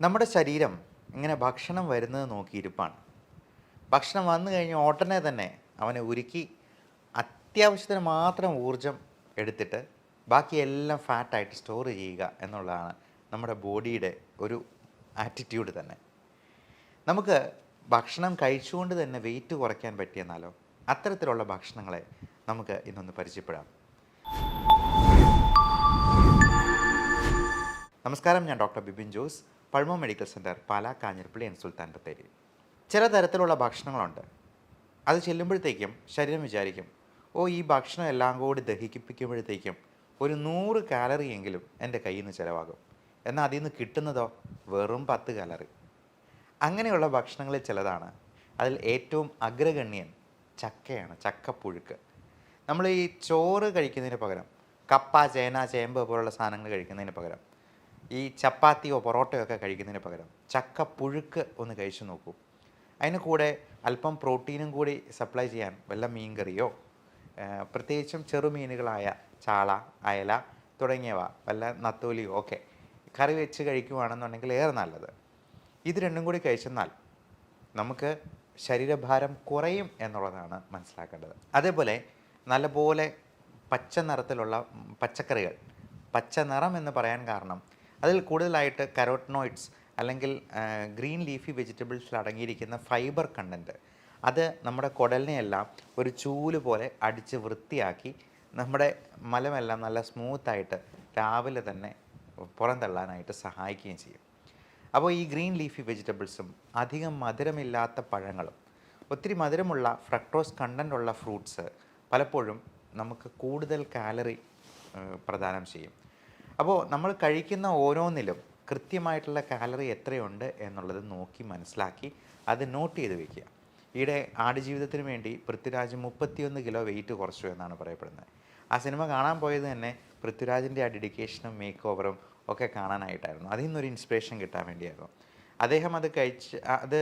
നമ്മുടെ ശരീരം ഇങ്ങനെ ഭക്ഷണം വരുന്നത് നോക്കിയിരിപ്പാണ്. ഭക്ഷണം വന്നു കഴിഞ്ഞ് ഉടനെ തന്നെ അവനെ ഉരുക്കി അത്യാവശ്യത്തിന് മാത്രം ഊർജം എടുത്തിട്ട് ബാക്കിയെല്ലാം ഫാറ്റായിട്ട് സ്റ്റോർ ചെയ്യുക എന്നുള്ളതാണ് നമ്മുടെ ബോഡിയുടെ ഒരു ആറ്റിറ്റ്യൂഡ് തന്നെ. നമുക്ക് ഭക്ഷണം കഴിച്ചുകൊണ്ട് തന്നെ വെയിറ്റ് കുറയ്ക്കാൻ പറ്റിയെന്നാലോ? അത്തരത്തിലുള്ള ഭക്ഷണങ്ങളെ നമുക്ക് ഇന്നൊന്ന് പരിചയപ്പെടാം. നമസ്കാരം, ഞാൻ doctor Bibin Jose, pulmo medical centre, Pala, Kanjirappally and Sultan Bathery. ചില തരത്തിലുള്ള ഭക്ഷണങ്ങളുണ്ട്. അത് ചെല്ലുമ്പോഴത്തേക്കും ശരീരം വിചാരിക്കും, ഈ ഭക്ഷണം എല്ലാം കൂടി ദഹിപ്പിക്കുമ്പോഴത്തേക്കും ഒരു 100 കാലറി എങ്കിലും എൻ്റെ കയ്യിൽ നിന്ന് ചിലവാകും. എന്നാൽ അതിൽ നിന്ന് കിട്ടുന്നതോ വെറും 10 കാലറി. അങ്ങനെയുള്ള ഭക്ഷണങ്ങളിൽ ചിലതാണ്. അതിൽ ഏറ്റവും അഗ്രഗണ്യൻ ചക്കയാണ്, ചക്കപ്പുഴുക്ക്. നമ്മൾ ഈ ചോറ് കഴിക്കുന്നതിന് പകരം കപ്പ, ചേന, ചേമ്പ് പോലുള്ള സാധനങ്ങൾ കഴിക്കുന്നതിന് പകരം ഈ ചപ്പാത്തിയോ പൊറോട്ടയോ ഒക്കെ കഴിക്കുന്നതിന് പകരം ചക്കപ്പുഴുക്ക് ഒന്ന് കഴിച്ചു നോക്കൂ. അതിന് കൂടെ അല്പം പ്രോട്ടീനും കൂടി സപ്ലൈ ചെയ്യാൻ വല്ല മീൻകറിയോ, പ്രത്യേകിച്ചും ചെറുമീനുകളായ ചാള, അയല തുടങ്ങിയവ, വല്ല നത്തോലിയോ ഒക്കെ കറി വെച്ച് കഴിക്കുകയാണെന്നുണ്ടെങ്കിൽ ഏറെ നല്ലത്. ഇത് രണ്ടും കൂടി കഴിച്ചെന്നാൽ നമുക്ക് ശരീരഭാരം കുറയും എന്നുള്ളതാണ് മനസ്സിലാക്കേണ്ടത്. അതേപോലെ നല്ലപോലെ പച്ച നിറത്തിലുള്ള പച്ചക്കറികൾ, പച്ച നിറം എന്ന് പറയാൻ കാരണം അതിൽ കൂടുതലായിട്ട് കരോട്ടനോയിഡ്സ് അല്ലെങ്കിൽ ഗ്രീൻ ലീഫി വെജിറ്റബിൾസിൽ അടങ്ങിയിരിക്കുന്ന ഫൈബർ കണ്ടൻറ്റ്, അത് നമ്മുടെ കുടലിനെയെല്ലാം ഒരു ചൂല് പോലെ അടിച്ച് വൃത്തിയാക്കി നമ്മുടെ മലമെല്ലാം നല്ല സ്മൂത്തായിട്ട് രാവിലെ തന്നെ പുറന്തള്ളാനായിട്ട് സഹായിക്കുകയും ചെയ്യും. അപ്പോൾ ഈ ഗ്രീൻ ലീഫി വെജിറ്റബിൾസും അധികം മധുരമില്ലാത്ത പഴങ്ങളും ഒത്തിരി മധുരമുള്ള ഫ്രക്ടോസ് കണ്ടൻ്റുള്ള ഫ്രൂട്ട്സ് പലപ്പോഴും നമുക്ക് കൂടുതൽ കാലറി പ്രദാനം ചെയ്യും. അപ്പോൾ നമ്മൾ കഴിക്കുന്ന ഓരോന്നിലും കൃത്യമായിട്ടുള്ള കാലറി എത്രയുണ്ട് എന്നുള്ളത് നോക്കി മനസ്സിലാക്കി അത് നോട്ട് ചെയ്ത് വയ്ക്കുക. ഈയിടെ ആടുജീവിതത്തിന് വേണ്ടി പൃഥ്വിരാജ് 31 കിലോ വെയിറ്റ് കുറച്ചു എന്നാണ് പറയപ്പെടുന്നത്. ആ സിനിമ കാണാൻ പോയത് തന്നെ പൃഥ്വിരാജിൻ്റെ ആ ഡെഡിക്കേഷനും മേക്ക് ഓവറും ഒക്കെ കാണാനായിട്ടായിരുന്നു. അതിൽ നിന്നൊരു ഇൻസ്പിറേഷൻ കിട്ടാൻ വേണ്ടിയായിരുന്നു. അദ്ദേഹം അത് അത്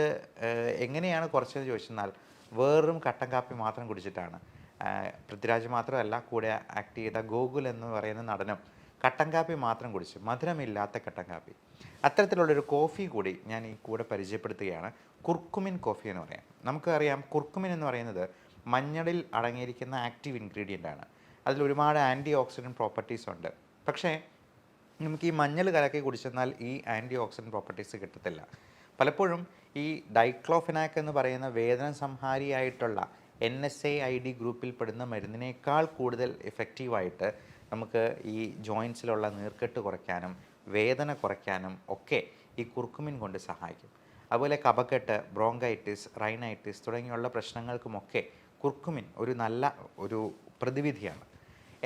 എങ്ങനെയാണ് കുറച്ചതെന്ന് ചോദിച്ചെന്നാൽ വെറും കട്ടൻ കാപ്പി മാത്രം കുടിച്ചിട്ടാണ്. പൃഥ്വിരാജ് മാത്രമല്ല, കൂടെ ആക്ട് ചെയ്ത ഗോകുൽ എന്ന് പറയുന്ന നടനും കട്ടൻ കാപ്പി മാത്രം കുടിച്ചു, മധുരമില്ലാത്ത കട്ടൻ കാപ്പി. അത്തരത്തിലുള്ളൊരു കോഫി കൂടി ഞാൻ ഈ കൂടെ പരിചയപ്പെടുത്തുകയാണ്. കുർക്കുമിൻ കോഫി എന്ന് പറയാം. നമുക്കറിയാം, കുർക്കുമിൻ എന്ന് പറയുന്നത് മഞ്ഞളിൽ അടങ്ങിയിരിക്കുന്ന ആക്റ്റീവ് ഇൻഗ്രീഡിയൻ്റ് ആണ്. അതിൽ ഒരുപാട് ആൻറ്റി ഓക്സിഡൻറ്റ് പ്രോപ്പർട്ടീസ് ഉണ്ട്. പക്ഷേ നമുക്ക് ഈ മഞ്ഞൾ കലക്കി കുടിച്ചെന്നാൽ ഈ ആൻറ്റി ഓക്സിഡൻറ്റ് പ്രോപ്പർട്ടീസ് കിട്ടത്തില്ല. പലപ്പോഴും ഈ ഡൈക്ലോഫെനാക്ക് എന്ന് പറയുന്ന വേദന സംഹാരിയായിട്ടുള്ള NSAID ഗ്രൂപ്പിൽ പെടുന്ന മരുന്നിനേക്കാൾ കൂടുതൽ എഫക്റ്റീവായിട്ട് നമുക്ക് ഈ ജോയിൻസിലുള്ള നീർക്കെട്ട് കുറയ്ക്കാനും വേദന കുറയ്ക്കാനും ഒക്കെ ഈ കുർക്കുമിൻ കൊണ്ട് സഹായിക്കും. അതുപോലെ കഫക്കെട്ട്, ബ്രോങ്കൈറ്റിസ്, റൈനൈറ്റിസ് തുടങ്ങിയുള്ള പ്രശ്നങ്ങൾക്കുമൊക്കെ കുർക്കുമിൻ ഒരു നല്ല പ്രതിവിധിയാണ്.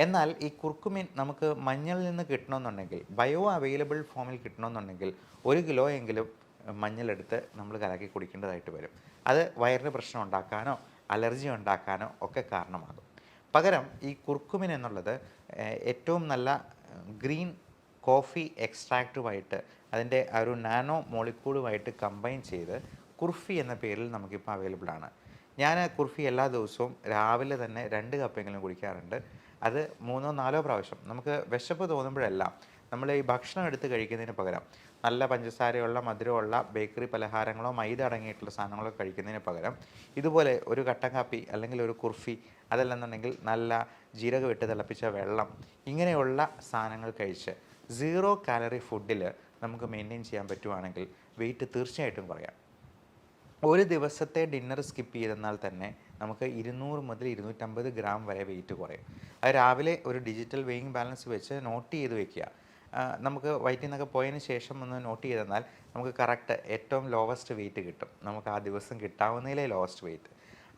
എന്നാൽ ഈ കുർക്കുമിൻ നമുക്ക് മഞ്ഞളിൽ നിന്ന് കിട്ടണമെന്നുണ്ടെങ്കിൽ, ബയോ അവൈലബിൾ ഫോമിൽ കിട്ടണമെന്നുണ്ടെങ്കിൽ 1 കിലോ എങ്കിലും മഞ്ഞളെടുത്ത് നമ്മൾ കലക്കി കുടിക്കേണ്ടതായിട്ട് വരും. അത് വയറിന് പ്രശ്നം ഉണ്ടാക്കാനോ അലർജി ഉണ്ടാക്കാനോ ഒക്കെ കാരണമാകും. പകരം ഈ കുർക്കുമിൻ എന്നുള്ളത് ഏറ്റവും നല്ല ഗ്രീൻ കോഫി എക്സ്ട്രാക്റ്റുമായിട്ട് അതിൻ്റെ ആ ഒരു നാനോ മോളിക്യൂളുമായിട്ട് കമ്പൈൻ ചെയ്ത് കുർഫി എന്ന പേരിൽ നമുക്കിപ്പോൾ അവൈലബിൾ ആണ്. ഞാൻ കുർഫി എല്ലാ ദിവസവും രാവിലെ തന്നെ 2 കപ്പെങ്കിലും കുടിക്കാറുണ്ട്. അത് 3-4 പ്രാവശ്യം. നമുക്ക് വിശപ്പ് തോന്നുമ്പോഴെല്ലാം നമ്മൾ ഈ ഭക്ഷണം എടുത്ത് കഴിക്കുന്നതിന് പകരം നല്ല പഞ്ചസാരയുള്ള, മധുരമുള്ള ബേക്കറി പലഹാരങ്ങളോ മൈദ അടങ്ങിയിട്ടുള്ള സാധനങ്ങളോ കഴിക്കുന്നതിന് പകരം ഇതുപോലെ ഒരു കട്ടൻ കാപ്പി അല്ലെങ്കിൽ ഒരു കുർഫി, അതല്ലെന്നുണ്ടെങ്കിൽ നല്ല ജീരകം ഇട്ട് തിളപ്പിച്ച വെള്ളം, ഇങ്ങനെയുള്ള സാധനങ്ങൾ കഴിച്ച് 0 കാലറി ഫുഡിൽ നമുക്ക് മെയിൻറ്റെയിൻ ചെയ്യാൻ പറ്റുവാണെങ്കിൽ വെയിറ്റ് തീർച്ചയായിട്ടും കുറയാം. ഒരു ദിവസത്തെ ഡിന്നർ സ്കിപ്പ് ചെയ്തെന്നാൽ തന്നെ നമുക്ക് 200 മുതൽ 250 ഗ്രാം വരെ വെയിറ്റ് കുറയും. അത് രാവിലെ ഒരു ഡിജിറ്റൽ വെയിങ് ബാലൻസ് വെച്ച് നോട്ട് ചെയ്ത് വെക്കുക. നമുക്ക് വയറ്റിൽ നിന്നൊക്കെ പോയതിന് ശേഷം ഒന്ന് നോട്ട് ചെയ്തെന്നാൽ നമുക്ക് കറക്റ്റ് ഏറ്റവും ലോവസ്റ്റ് വെയിറ്റ് കിട്ടും. നമുക്ക് ആ ദിവസം കിട്ടാവുന്നതിലെ ലോവസ്റ്റ് വെയിറ്റ്.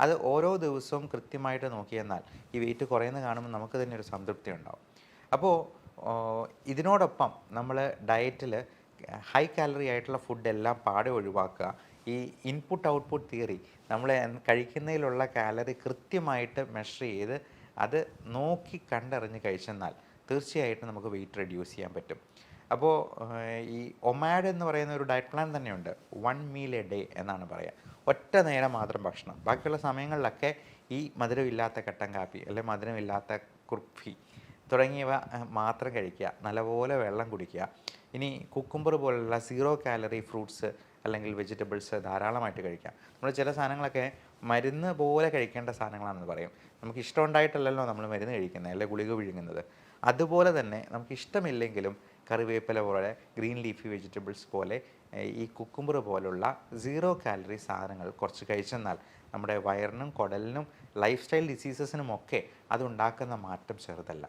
അത് ഓരോ ദിവസവും കൃത്യമായിട്ട് നോക്കിയെന്നാൽ ഈ വെയിറ്റ് കുറയുന്നത് കാണുമ്പോൾ നമുക്ക് തന്നെ ഒരു സംതൃപ്തി ഉണ്ടാവും. അപ്പോൾ ഇതിനോടൊപ്പം നമ്മൾ ഡയറ്റിൽ ഹൈ കാലറി ആയിട്ടുള്ള ഫുഡെല്ലാം പാടെ ഒഴിവാക്കുക. ഈ ഇൻപുട്ട് ഔട്ട്പുട്ട് തിയറി, നമ്മൾ കഴിക്കുന്നതിലുള്ള കാലറി കൃത്യമായിട്ട് മെഷർ ചെയ്ത് അത് നോക്കി കണ്ടറിഞ്ഞ് കഴിച്ചെന്നാൽ തീർച്ചയായിട്ടും നമുക്ക് വെയിറ്റ് റെഡ്യൂസ് ചെയ്യാൻ പറ്റും. അപ്പോൾ ഈ ഒമാഡ് എന്ന് പറയുന്ന ഒരു ഡയറ്റ് പ്ലാൻ തന്നെയുണ്ട്. 1 മീൽ എ ഡേ എന്നാണ് പറയുക. ഒറ്റ നേരം മാത്രം ഭക്ഷണം. ബാക്കിയുള്ള സമയങ്ങളിലൊക്കെ ഈ മധുരമില്ലാത്ത കട്ടൻ കാപ്പി അല്ലെങ്കിൽ മധുരമില്ലാത്ത കുർഫി തുടങ്ങിയവ മാത്രം കഴിക്കുക. നല്ലപോലെ വെള്ളം കുടിക്കുക. ഇനി കുക്കുംബർ പോലുള്ള 0 കാലറി ഫ്രൂട്ട്സ് അല്ലെങ്കിൽ വെജിറ്റബിൾസ് ധാരാളമായിട്ട് കഴിക്കാം. നമ്മൾ ചില സാധനങ്ങളൊക്കെ മരുന്ന് പോലെ കഴിക്കേണ്ട സാധനങ്ങളാണെന്ന് പറയും. നമുക്ക് ഇഷ്ടമുണ്ടായിട്ടല്ലല്ലോ നമ്മൾ മരുന്ന് കഴിക്കുന്നത്, അല്ലെ ഗുളിക വിഴുങ്ങുന്നത്. അതുപോലെ തന്നെ നമുക്ക് ഇഷ്ടമില്ലെങ്കിലും കറിവേപ്പില പോലെ ഗ്രീൻ ലീഫി വെജിറ്റബിൾസ് പോലെ ഈ കുക്കുംബർ പോലുള്ള 0 കാലറി സാധനങ്ങൾ കുറച്ച് കഴിച്ചെന്നാൽ നമ്മുടെ വയറിനും കുടലിനും ലൈഫ് സ്റ്റൈൽ ഡിസീസസിനുമൊക്കെ അതുണ്ടാക്കുന്ന മാറ്റം ചെറുതല്ല.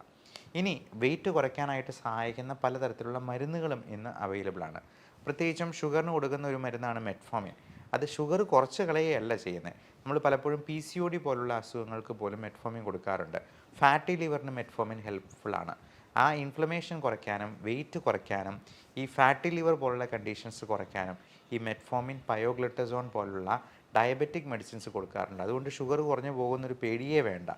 ഇനി വെയിറ്റ് കുറയ്ക്കാനായിട്ട് സഹായിക്കുന്ന പലതരത്തിലുള്ള മരുന്നുകളും ഇന്ന് അവൈലബിൾ ആണ്. പ്രത്യേകിച്ചും ഷുഗറിന് കൊടുക്കുന്ന ഒരു മരുന്നാണ് മെറ്റ്ഫോമിൻ. അത് ഷുഗർ കുറച്ച് കളയുകയല്ല ചെയ്യുന്നത്. നമ്മൾ പലപ്പോഴും PCOD പോലുള്ള അസുഖങ്ങൾക്ക് പോലും മെറ്റ്ഫോമിൻ കൊടുക്കാറുണ്ട്. ഫാറ്റി ലിവറിന് മെറ്റ്ഫോമിൻ ഹെൽപ്ഫുള്ളാണ്. ആ ഇൻഫ്ലമേഷൻ കുറയ്ക്കാനും വെയിറ്റ് കുറയ്ക്കാനും ഈ ഫാറ്റി ലിവർ പോലുള്ള കണ്ടീഷൻസ് കുറയ്ക്കാനും ഈ മെറ്റ്ഫോമിൻ, പയോഗ്ലിറ്റസോൺ പോലുള്ള ഡയബറ്റിക് മെഡിസിൻസ് കൊടുക്കാറുണ്ട്. അതുകൊണ്ട് ഷുഗർ കുറഞ്ഞു പോകുന്നൊരു പേടിയേ വേണ്ട.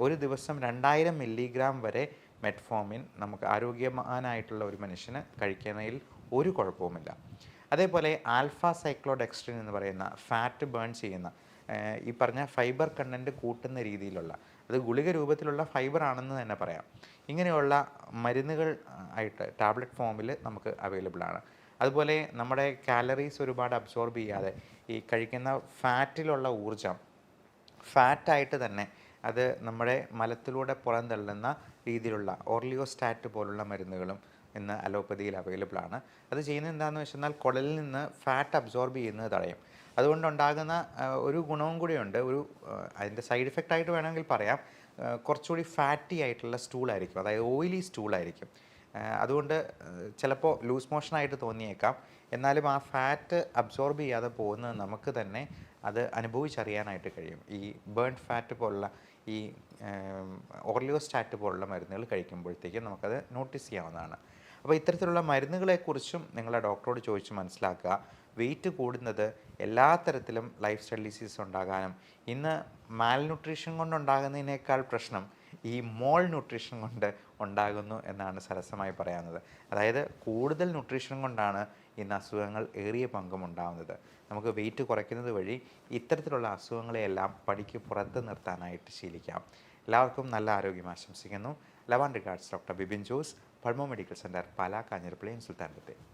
ഒരു ദിവസം 2000 മില്ലിഗ്രാം വരെ മെറ്റ്ഫോമിൻ നമുക്ക് ആരോഗ്യവാനായിട്ടുള്ള ഒരു മനുഷ്യന് കഴിക്കുന്നതിൽ ഒരു കുഴപ്പവുമില്ല. അതേപോലെ ആൽഫ സൈക്ലോഡെക്സ്ട്രിൻ എന്ന് പറയുന്ന ഫാറ്റ് ബേൺ ചെയ്യുന്ന ഈ പറഞ്ഞ ഫൈബർ കണ്ടൻറ്റ് കൂട്ടുന്ന രീതിയിലുള്ള, അത് ഗുളിക രൂപത്തിലുള്ള ഫൈബർ ആണെന്ന് തന്നെ പറയാം, ഇങ്ങനെയുള്ള മരുന്നുകൾ ആയിട്ട് ടാബ്ലറ്റ് ഫോമിൽ നമുക്ക് അവൈലബിൾ ആണ്. അതുപോലെ നമ്മുടെ കാലറീസ് ഒരുപാട് അബ്സോർബ് ചെയ്യാതെ ഈ കഴിക്കുന്ന ഫാറ്റിലുള്ള ഊർജം ഫാറ്റായിട്ട് തന്നെ അത് നമ്മുടെ മലത്തിലൂടെ പുറന്തള്ളുന്ന രീതിയിലുള്ള ഓർലിയോസ്റ്റാറ്റ് പോലുള്ള മരുന്നുകളും ഇന്ന് അലോപ്പതിയിൽ അവൈലബിൾ ആണ്. അത് ചെയ്യുന്നത് എന്താണെന്ന് വെച്ചാൽ കുടലിൽ നിന്ന് ഫാറ്റ് അബ്സോർബ് ചെയ്യുന്നത് തടയും. അതുകൊണ്ടുണ്ടാകുന്ന ഒരു ഗുണവും കൂടിയുണ്ട്. അതിൻ്റെ സൈഡ് ഇഫക്റ്റ് ആയിട്ട് വേണമെങ്കിൽ പറയാം, കുറച്ചുകൂടി ഫാറ്റി ആയിട്ടുള്ള സ്റ്റൂളായിരിക്കും, അതായത് ഓയിലി സ്റ്റൂളായിരിക്കും. അതുകൊണ്ട് ചിലപ്പോൾ ലൂസ് മോഷനായിട്ട് തോന്നിയേക്കാം. എന്നാലും ആ ഫാറ്റ് അബ്സോർബ് ചെയ്യാതെ പോകുന്നത് നമുക്ക് തന്നെ അത് അനുഭവിച്ചറിയാനായിട്ട് കഴിയും. ഈ ബേൺ ഫാറ്റ് പോലുള്ള ഈ ഓർലിയോസ്റ്റാറ്റ് പോലുള്ള മരുന്നുകൾ കഴിക്കുമ്പോഴത്തേക്കും നമുക്കത് നോട്ടീസ് ചെയ്യാവുന്നതാണ്. അപ്പോൾ ഇത്തരത്തിലുള്ള മരുന്നുകളെക്കുറിച്ചും നിങ്ങളുടെ ഡോക്ടറോട് ചോദിച്ച് മനസ്സിലാക്കുക. വെയിറ്റ് കൂടുന്നത് എല്ലാ തരത്തിലും ലൈഫ് സ്റ്റൈൽ ഡിസീസ് ഉണ്ടാകാനും ഇന്ന് മാൽന്യൂട്രീഷൻ കൊണ്ടുണ്ടാകുന്നതിനേക്കാൾ പ്രശ്നം ഈ മോൾ ന്യൂട്രീഷൻ കൊണ്ട് ഉണ്ടാകുന്നു എന്നാണ് സരസമായി പറയാവുന്നത്. അതായത് കൂടുതൽ ന്യൂട്രീഷൻ കൊണ്ടാണ് ഇന്ന് അസുഖങ്ങൾ ഏറിയ പങ്കും ഉണ്ടാകുന്നത്. നമുക്ക് വെയിറ്റ് കുറയ്ക്കുന്നത് വഴി ഇത്തരത്തിലുള്ള അസുഖങ്ങളെയെല്ലാം പടിക്ക് പുറത്ത് നിർത്താനായിട്ട് ശീലിക്കാം. എല്ലാവർക്കും നല്ല ആരോഗ്യം ആശംസിക്കുന്നു. Love and regards, doctor Bibin Jose, pulmo medical centre, Pala, Kanjirappally, Sultan Bathery.